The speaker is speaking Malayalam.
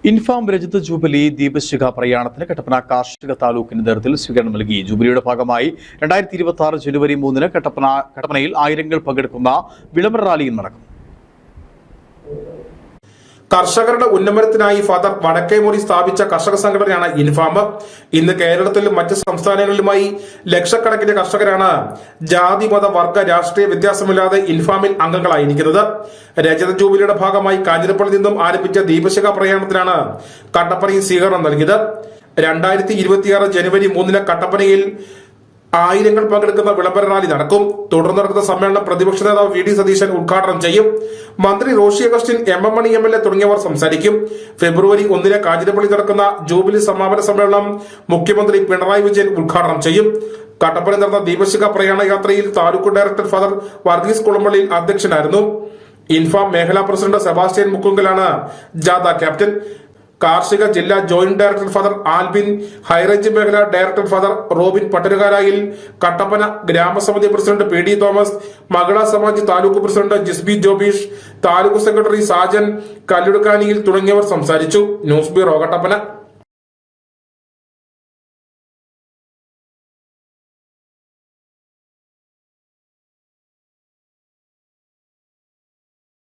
ഇൻഫാം രജത ജൂബിലി ദീപശിഖ പ്രയാണത്തിന് കട്ടപ്പന കാർഷിക താലൂക്കിന്റെ നേതൃത്വത്തിൽ സ്വീകരണം നൽകി. ജൂബിലിയുടെ ഭാഗമായി 2026 ജനുവരി 3-ന് കട്ടപ്പനയിൽ ആയിരങ്ങൾ പങ്കെടുക്കുന്ന വിളംബര റാലിയും നടക്കും. കർഷകരുടെ ഉന്നമനത്തിനായി ഫാദർ വടക്കേമുറി സ്ഥാപിച്ച കർഷക സംഘടനയാണ് ഇൻഫാം. ഇന്ന് കേരളത്തിലും മറ്റ് സംസ്ഥാനങ്ങളിലുമായി ലക്ഷക്കണക്കിന് കർഷകരാണ് ജാതി മത വർഗ രാഷ്ട്രീയ വ്യത്യാസമില്ലാതെ ഇൻഫാമിൽ അംഗങ്ങളായിരിക്കുന്നത്. രജത ജൂബിലിയുടെ ഭാഗമായി കാഞ്ഞിരപ്പള്ളിയിൽ നിന്നും ആരംഭിച്ച ദീപശിഖ പ്രയാണത്തിനാണ് കട്ടപ്പനയിൽ സ്വീകരണം നൽകിയത്. 2026 ജനുവരി 3-ന് കട്ടപ്പനയിൽ ആയിരങ്ങൾ പങ്കെടുക്കുന്ന വിളംബര റാലി നടക്കും. തുടർന്ന് നടക്കുന്ന സമ്മേളനം പ്രതിപക്ഷ നേതാവ് വി ഡി സതീശൻ ഉദ്ഘാടനം ചെയ്യും. മന്ത്രി റോഷി അഗസ്റ്റിൻ, എം മണി MLA തുടങ്ങിയവർ സംസാരിക്കും. ഫെബ്രുവരി 1-ന് കാഞ്ഞിരപ്പള്ളി നടക്കുന്ന ജൂബിലി സമാപന സമ്മേളനം മുഖ്യമന്ത്രി പിണറായി വിജയൻ ഉദ്ഘാടനം ചെയ്യും. കട്ടപ്പന നടന്ന ദീപശിഖ പ്രയാണ യാത്രയിൽ താലൂക്ക് ഡയറക്ടർ ഫാദർ വർഗീസ് കുളമ്പള്ളിയിൽ അധ്യക്ഷനായിരുന്നു. ഇൻഫാം മേഖലാ പ്രസിഡന്റ് സെബാസ്റ്റ്യൻ മുക്കുങ്കലാണ് ജാഥ ക്യാപ്റ്റൻ. കാർഷിക ജില്ലാ joint director father Albin, high range മേഖലാ ഡയറക്ടർ ഫാദർ റോബിൻ പട്ടരുകാരായിൽ, കട്ടപ്പന ഗ്രാമസമിതി president PD Thomas, Mahila Samaj taluk president Jisbi Jobeesh, taluk secretary Sajan കല്ലുടുക്കാനിയിൽ തുടങ്ങിയവർ സംസാരിച്ചു. News bureau, Kattappana.